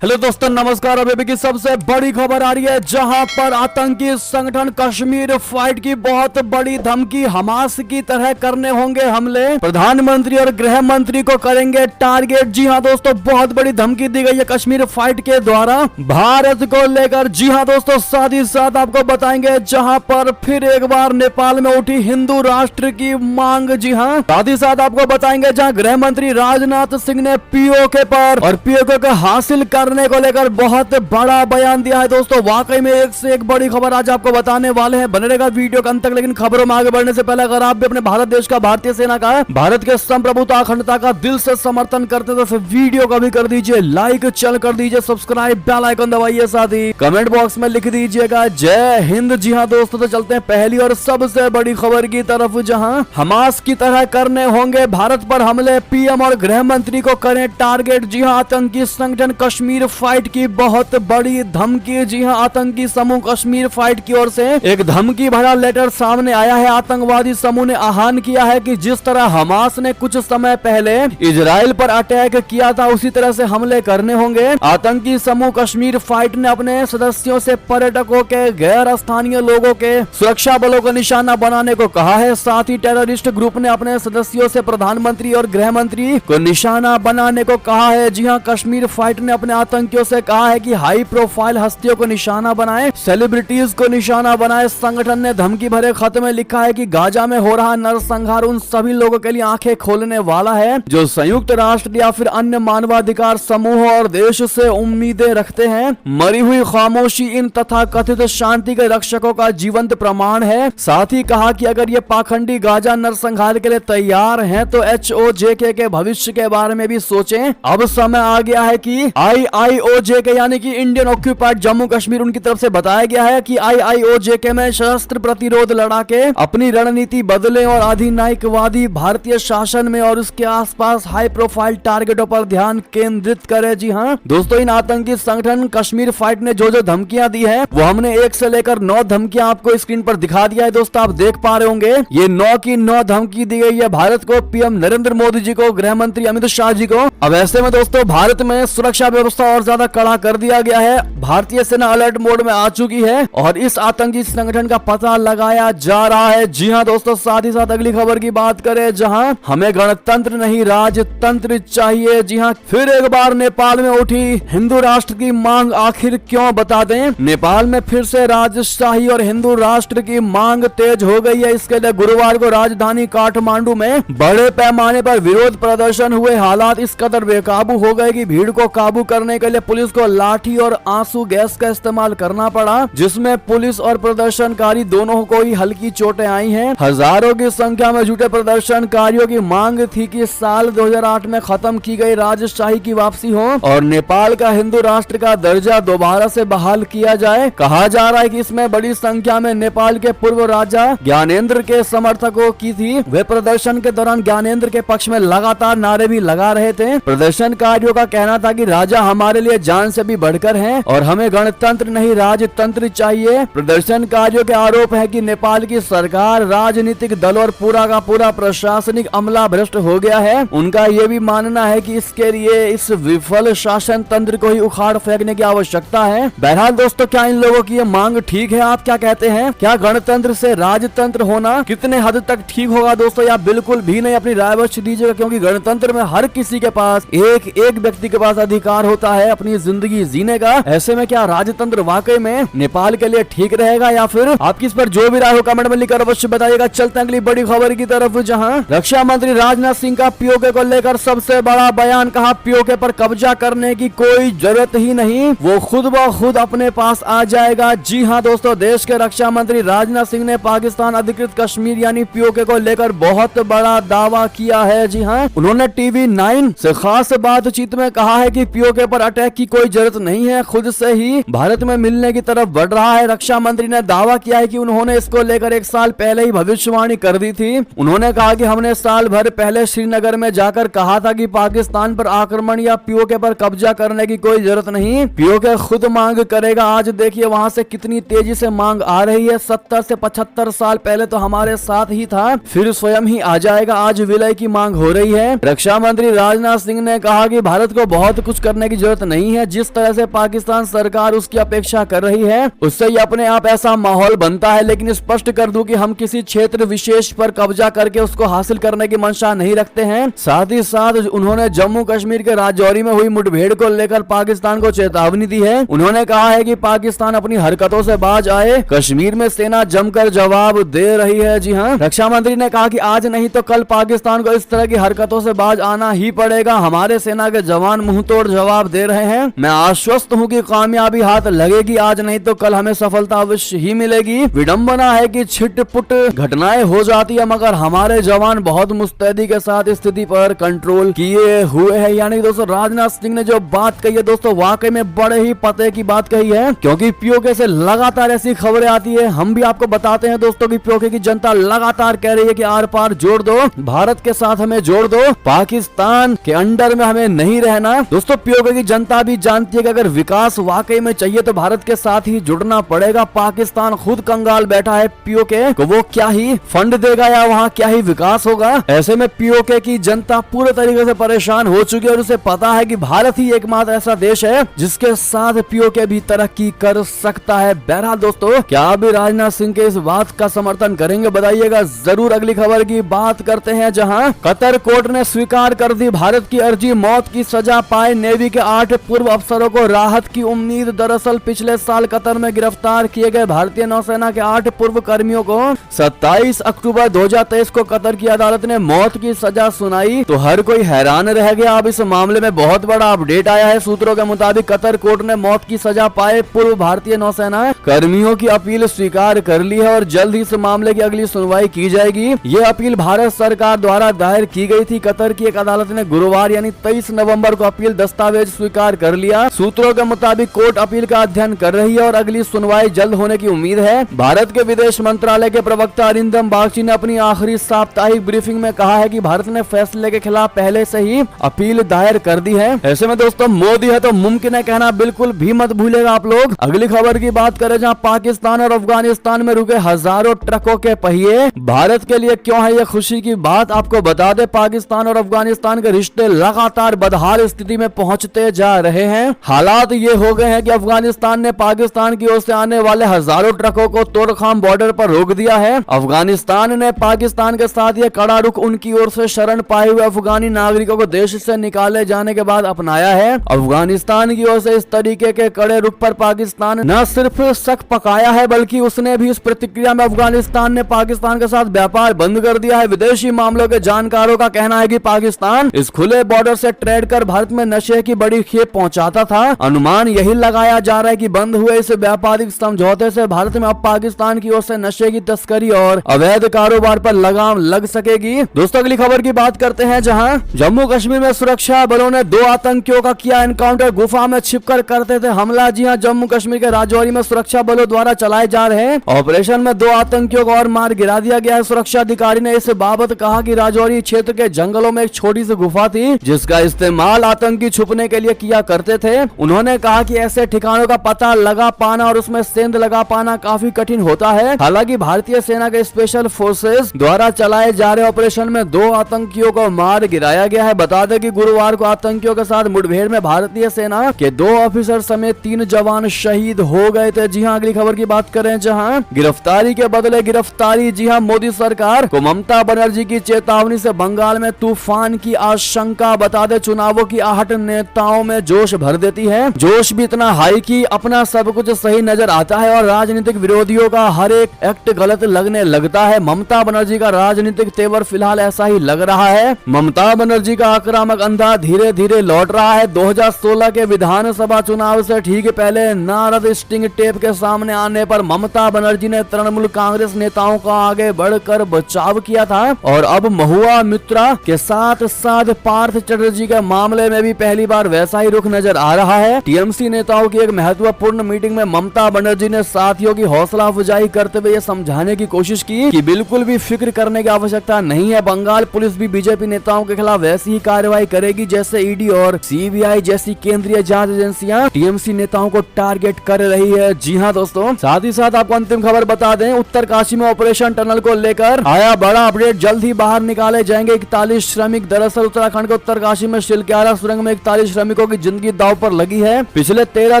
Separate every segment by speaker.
Speaker 1: Hello दोस्तों, नमस्कार। अभी की सबसे बड़ी खबर आ रही है, जहां पर आतंकी संगठन कश्मीर फाइट की बहुत बड़ी धमकी, हमास की तरह करने होंगे हमले, प्रधानमंत्री और गृह मंत्री को करेंगे टारगेट। जी हां दोस्तों, बहुत बड़ी धमकी दी गई है कश्मीर फाइट के द्वारा भारत को लेकर। जी हां दोस्तों, साथ ही साथ आपको बताएंगे जहां पर फिर एक बार नेपाल में उठी हिंदू राष्ट्र की मांग। जी हां, साथ ही साथ आपको बताएंगे जहां गृह मंत्री राजनाथ सिंह ने पीओके पर और पीओके को हासिल करने को लेकर बहुत बड़ा बयान दिया है। दोस्तों वाकई में एक से एक बड़ी खबर आज आपको बताने वाले हैं, बने रहेगा वीडियो के अंत तक। लेकिन खबरों में आगे बढ़ने से पहले अगर आप भी अपने भारत देश का, भारतीय सेना का, भारत के संप्रभुता अखंडता का दिल से समर्थन करते तो फिर वीडियो का भी कर दीजिए लाइक, चल कर दीजिए सब्सक्राइब, बेल आइकन दबाइए, साथ ही कमेंट बॉक्स में लिख दीजिएगा जय हिंद। जी हाँ दोस्तों, तो चलते हैं पहली और सबसे बड़ी खबर की तरफ, जहां हमास की तरह करने होंगे भारत पर हमले, पीएम और गृह मंत्री को करें टारगेट। जी हाँ, आतंकी संगठन कश्मीर फाइट की बहुत बड़ी धमकी। जी हां, आतंकी समूह कश्मीर फाइट की ओर से एक धमकी भरा लेटर सामने आया है। आतंकवादी समूह ने आह्वान किया है कि जिस तरह हमास ने कुछ समय पहले इजराइल पर अटैक किया था, उसी तरह से हमले करने होंगे। आतंकी समूह कश्मीर फाइट ने अपने सदस्यों से पर्यटकों के, गैर स्थानीय लोगों के, सुरक्षा बलों को निशाना बनाने को कहा है। साथ ही टेररिस्ट ग्रुप ने अपने सदस्यों से प्रधानमंत्री और गृह मंत्री को निशाना बनाने को कहा है। जी हाँ, कश्मीर फाइट ने अपने आतंकियों से कहा है कि हाई प्रोफाइल हस्तियों को निशाना बनाए, सेलिब्रिटीज को निशाना बनाए। संगठन ने धमकी भरे खत में लिखा है कि गाजा में हो रहा नरसंहार उन सभी लोगों के लिए आंखें खोलने वाला है जो संयुक्त राष्ट्र या फिर अन्य मानवाधिकार समूह और देश से उम्मीदें रखते हैं। मरी हुई खामोशी इन तथाकथित शांति के रक्षकों का जीवंत प्रमाण है। साथ ही कहा कि अगर ये पाखंडी गाजा नरसंहार के लिए तैयार हैं तो HOJK के भविष्य के बारे में भी सोचें। अब समय आ गया है कि IIOJK यानी कि इंडियन ऑक्यूपाइड जम्मू कश्मीर, उनकी तरफ से बताया गया है कि IIOJK में सशस्त्र प्रतिरोध लड़ा के अपनी रणनीति बदले और अधिनायकवादी भारतीय शासन में और उसके आसपास हाई प्रोफाइल टारगेटों पर ध्यान केंद्रित करे। जी हाँ दोस्तों, इन आतंकी संगठन कश्मीर फाइट ने जो धमकियां दी है वो हमने 1 से लेकर 9 धमकियां आपको स्क्रीन पर दिखा दिया है। दोस्तों आप देख पा रहे होंगे, ये 9 की 9 धमकी दी गई है भारत को, पीएम नरेंद्र मोदी जी को, गृह मंत्री अमित शाह जी को। अब ऐसे में दोस्तों भारत में सुरक्षा व्यवस्था और ज्यादा कड़ा कर दिया गया है। भारतीय सेना अलर्ट मोड में आ चुकी है और इस आतंकी संगठन का पता लगाया जा रहा है। जी हां दोस्तों, साथ ही साथ अगली खबर की बात करें, जहां हमें गणतंत्र नहीं राजतंत्र चाहिए। जी हां, फिर एक बार नेपाल में उठी हिंदू राष्ट्र की मांग, आखिर क्यों बता दें। नेपाल में फिर से राजशाही और हिंदू राष्ट्र की मांग तेज हो गई है। इसके लिए गुरुवार को राजधानी काठमांडू में बड़े पैमाने पर विरोध प्रदर्शन हुए। हालात इस कदर बेकाबू हो गए कि भीड़ को काबू करने के लिए पुलिस को लाठी और आंसू गैस का इस्तेमाल करना पड़ा, जिसमें पुलिस और प्रदर्शनकारी दोनों को ही हल्की चोटें आई हैं। हजारों की संख्या में जुटे प्रदर्शनकारियों की मांग थी कि साल 2008 में खत्म की गई राजशाही की वापसी हो और नेपाल का हिंदू राष्ट्र का दर्जा दोबारा से बहाल किया जाए। कहा जा रहा है कि इसमें बड़ी संख्या में नेपाल के पूर्व राजा ज्ञानेंद्र के समर्थकों की थी। वे प्रदर्शन के दौरान ज्ञानेंद्र के पक्ष में लगातार नारे भी लगा रहे थे। प्रदर्शनकारियों का कहना था कि राजा हमारे लिए जान से भी बढ़कर हैं और हमें गणतंत्र नहीं राजतंत्र चाहिए। प्रदर्शनकारियों के आरोप है कि नेपाल की सरकार, राजनीतिक दल और पूरा का पूरा प्रशासनिक अमला भ्रष्ट हो गया है। उनका यह भी मानना है कि इसके लिए इस विफल शासन तंत्र को ही उखाड़ फेंकने की आवश्यकता है। बहरहाल दोस्तों, क्या इन लोगों की ये मांग ठीक है? आप क्या कहते हैं? क्या गणतंत्र से राजतंत्र होना कितने हद तक ठीक होगा दोस्तों, या बिल्कुल भी नहीं? अपनी राय अवश्य दीजिएगा, क्योंकि गणतंत्र में हर किसी के पास एक व्यक्ति के पास अधिकार होता है अपनी जिंदगी जीने का। ऐसे में क्या राजतंत्र वाकई में नेपाल के लिए ठीक रहेगा, या फिर आपकी इस पर जो भी राय हो कमेंट में लिखकर अवश्य बताइएगा। चलते हैं अगली बड़ी खबर की तरफ, जहां रक्षा मंत्री राजनाथ सिंह का पीओके को लेकर सबसे बड़ा बयान। कहा पीओके पर कब्जा करने की कोई जरूरत ही नहीं, वो खुद ब खुद अपने पास आ जाएगा। जी हां दोस्तों, देश के रक्षा मंत्री राजनाथ सिंह ने पाकिस्तान अधिकृत कश्मीर यानी पीओके को लेकर बहुत बड़ा दावा किया है। जी हां, उन्होंने TV9 से खास बातचीत में कहा है कि पीओके पर अटैक की कोई जरूरत नहीं है, खुद से ही भारत में मिलने की तरफ बढ़ रहा है। रक्षा मंत्री ने दावा किया है कि उन्होंने इसको लेकर 1 साल पहले ही भविष्यवाणी कर दी थी। उन्होंने कहा कि हमने साल भर पहले श्रीनगर में जाकर कहा था कि पाकिस्तान पर आक्रमण या पीओके पर कब्जा करने की कोई जरूरत नहीं, पीओके खुद मांग करेगा। आज देखिए वहां से कितनी तेजी से मांग आ रही है। 70 से 75 साल पहले तो हमारे साथ ही था, फिर स्वयं ही आ जाएगा। आज विलय की मांग हो रही है। रक्षा मंत्री राजनाथ सिंह ने कहा कि भारत को बहुत कुछ करने की जरूरत नहीं है। जिस तरह से पाकिस्तान सरकार उसकी अपेक्षा कर रही है उससे ही अपने आप ऐसा माहौल बनता है। लेकिन स्पष्ट कर दूं कि हम किसी क्षेत्र विशेष पर कब्जा करके उसको हासिल करने की मंशा नहीं रखते हैं। साथ ही साथ उन्होंने जम्मू कश्मीर के राजौरी में हुई मुठभेड़ को लेकर पाकिस्तान को चेतावनी दी है। उन्होंने कहा है कि पाकिस्तान अपनी हरकतों से बाज आए, कश्मीर में सेना जमकर जवाब दे रही है। जी हाँ, रक्षा मंत्री ने कहा कि आज नहीं तो कल पाकिस्तान को इस तरह की हरकतों से बाज आना ही पड़ेगा। हमारे सेना के जवान मुंह तोड़ जवाब दे रहे हैं। मैं आश्वस्त हूं कि कामयाबी हाथ लगेगी, आज नहीं तो कल हमें सफलता अवश्य ही मिलेगी। विडंबना है कि छिटपुट घटनाएं हो जाती है मगर हमारे जवान बहुत मुस्तैदी के साथ स्थिति पर कंट्रोल किए हुए हैं। यानी दोस्तों राजनाथ सिंह ने जो बात कही है दोस्तों वाकई में बड़े ही पते की बात कही है, क्योंकि पीओके से लगातार ऐसी खबरें आती है। हम भी आपको बताते हैं दोस्तों कि पीओके की जनता लगातार कह रही है कि आर पार जोड़ दो, भारत के साथ हमें जोड़ दो, पाकिस्तान के अंडर में हमें नहीं रहना। दोस्तों पीओके की जनता भी जानती है कि अगर विकास वाकई में चाहिए तो भारत के साथ ही जुड़ना पड़ेगा। पाकिस्तान खुद कंगाल बैठा है पीओके को, वो क्या ही फंड देगा या वहाँ क्या ही विकास होगा। ऐसे में पीओके की जनता पूरे तरीके से परेशान हो चुकी है और उसे पता है कि भारत ही एकमात्र ऐसा देश है जिसके साथ पीओके भी तरक्की कर सकता है। बहरहाल दोस्तों क्या आप भी राजनाथ सिंह के इस बात का समर्थन करेंगे, बताइएगा जरूर। अगली खबर की बात करते हैं जहां कतर कोर्ट ने स्वीकार कर दी भारत की अर्जी, मौत की सजा पाए नेवी के 8 पूर्व अफसरों को राहत की उम्मीद। दरअसल पिछले साल कतर में गिरफ्तार किए गए भारतीय नौसेना के 8 पूर्व कर्मियों को 27 अक्टूबर 2023 को कतर की अदालत ने मौत की सजा सुनाई तो हर कोई हैरान रह गया। अब इस मामले में बहुत बड़ा अपडेट आया है। सूत्रों के मुताबिक कतर कोर्ट ने मौत की सजा पाए पूर्व भारतीय नौसेना कर्मियों की अपील स्वीकार कर ली है और जल्द ही इस मामले की अगली सुनवाई की जाएगी। ये अपील भारत सरकार द्वारा दायर की गई थी। कतर की एक अदालत ने गुरुवार यानी 23 नवंबर को अपील दस्तावेज स्वीकार कर लिया। सूत्रों के मुताबिक कोर्ट अपील का अध्ययन कर रही है और अगली सुनवाई जल्द होने की उम्मीद है। भारत के विदेश मंत्रालय के प्रवक्ता अरिंदम बागची ने अपनी आखिरी साप्ताहिक ब्रीफिंग में कहा है कि भारत ने फैसले के खिलाफ पहले से ही अपील दायर कर दी है। ऐसे में दोस्तों मोदी है तो मुमकिन है कहना बिल्कुल भी मत भूलेगा आप लोग। अगली खबर की बात करें जहां पाकिस्तान और अफगानिस्तान में रुके हजारों ट्रकों के पहिए भारत के लिए क्यों है यह खुशी की बात, आपको बता दें पाकिस्तान और अफगानिस्तान के रिश्ते लगातार बदहाल स्थिति में पहुंचते जा रहे हैं। हालात ये हो गए हैं कि अफगानिस्तान ने पाकिस्तान की ओर से आने वाले हजारों ट्रकों को तोरखाम बॉर्डर पर रोक दिया है। अफगानिस्तान ने पाकिस्तान के साथ यह कड़ा रुख उनकी ओर से शरण पाए हुए अफगानी नागरिकों को देश से निकाले जाने के बाद अपनाया है। अफगानिस्तान की ओर से इस तरीके के कड़े रुख पर पाकिस्तान न सिर्फ शक पकाया है बल्कि उसने भी इस प्रतिक्रिया में अफगानिस्तान ने पाकिस्तान के साथ व्यापार बंद कर दिया है। विदेशी मामलों के जानकारों का कहना है कि पाकिस्तान इस खुले बॉर्डर से ट्रेड कर भारत में नशे की बड़ी खेप पहुंचाता था। अनुमान यही लगाया जा रहा है कि बंद हुए इस व्यापारिक समझौते से भारत में अब पाकिस्तान की ओर से नशे की तस्करी और अवैध कारोबार पर लगाम लग सकेगी। दोस्तों अगली खबर की बात करते हैं जहां जम्मू कश्मीर में सुरक्षा बलों ने 2 आतंकियों का किया एनकाउंटर, गुफा में छिपकर करते थे हमला। जी हां, जम्मू कश्मीर के राजौरी में सुरक्षा बलों द्वारा चलाए जा रहे ऑपरेशन में 2 आतंकियों को और मार गिरा दिया गया है। सुरक्षा अधिकारी ने इस बाबत कहा कि राजौरी क्षेत्र के जंगलों में एक छोटी सी गुफा थी जिसका इस्तेमाल आतंकी छुपने के लिए किया करते थे। उन्होंने कहा कि ऐसे ठिकानों का पता लगा पाना और उसमें सेंध लगा पाना काफी कठिन होता है। हालांकि भारतीय सेना के स्पेशल फोर्सेस द्वारा चलाए जा रहे ऑपरेशन में 2 आतंकियों को मार गिराया गया है। बता दें कि गुरुवार को आतंकियों के साथ मुठभेड़ में भारतीय सेना के 2 ऑफिसर समेत 3 जवान शहीद हो गए थे। जी हां, अगली खबर की बात करें जहां गिरफ्तारी के बदले गिरफ्तारी। जी हां, मोदी सरकार को ममता बनर्जी की चेतावनी से बंगाल में तूफान की आशंका। बता दें चुनावों की आहट नेताओं में जोश भर देती है। जोश भी इतना हाई कि अपना सब कुछ सही नजर आता है और राजनीतिक विरोधियों का हर एक एक्ट गलत लगने लगता है। ममता बनर्जी का राजनीतिक तेवर फिलहाल ऐसा ही लग रहा है। ममता बनर्जी का आक्रामक अंदाज धीरे धीरे लौट रहा है। 2016 के विधानसभा चुनाव से ठीक पहले नारद स्टिंग टेप के सामने आने पर ममता बनर्जी ने तृणमूल कांग्रेस नेताओं का आगे बढ़कर बचाव किया था और अब महुआ मित्रा के साथ साथ पार्थ चटर्जी के मामले में भी पहली बार वैसा ही रुख नजर आ रहा है। टीएमसी नेताओं की एक महत्वपूर्ण मीटिंग में ममता बनर्जी ने साथियों की हौसला अफजाई करते हुए ये समझाने की कोशिश की कि बिल्कुल भी फिक्र करने की आवश्यकता नहीं है। बंगाल पुलिस भी बीजेपी नेताओं के खिलाफ वैसी ही कार्रवाई करेगी जैसे ईडी और सीबीआई जैसी केंद्रीय जांच एजेंसियां टीएमसी नेताओं को टारगेट कर रही है। जी हाँ दोस्तों, साथ ही साथ आपको अंतिम खबर बता दें, उत्तरकाशी में ऑपरेशन टनल को लेकर आया बड़ा अपडेट। जल्द ही बाहर निकाले जाएंगे 41 श्रमिक। दरअसल उत्तराखंड के उत्तरकाशी में शिलक्यारा सुरंग में 41 श्रमिकों श्रमिकों की जिंदगी दांव पर लगी है। पिछले 13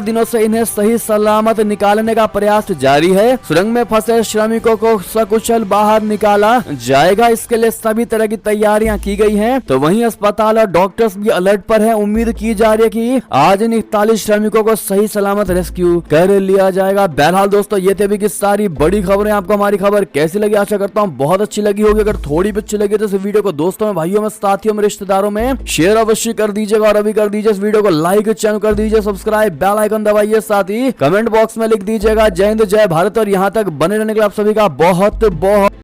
Speaker 1: दिनों से इन्हें सही सलामत निकालने का प्रयास जारी है। सुरंग में फंसे श्रमिकों को सकुशल बाहर निकाला जाएगा, इसके लिए सभी तरह की तैयारियां की गई हैं। तो वहीं अस्पताल और डॉक्टर्स भी अलर्ट पर हैं। उम्मीद की जा रही है कि आज इन 41 श्रमिकों को सही सलामत रेस्क्यू कर लिया जाएगा। बहरहाल दोस्तों, ये थे अभी की सारी बड़ी खबरें। आपको हमारी खबर कैसी लगी? आशा करता हूँ बहुत अच्छी लगी होगी। अगर थोड़ी भी अच्छी लगी तो इस वीडियो को दोस्तों में, भाइयों में, साथियों में, रिश्तेदारों में शेयर अवश्य कर दीजिएगा। और अभी कर दीजिए इस वीडियो को लाइक, चैनल कर दीजिए सब्सक्राइब, बेल आइकन दबाइए, साथ ही कमेंट बॉक्स में लिख दीजिएगा जय हिंद जय भारत। और यहाँ तक बने रहने के लिए आप सभी का बहुत बहुत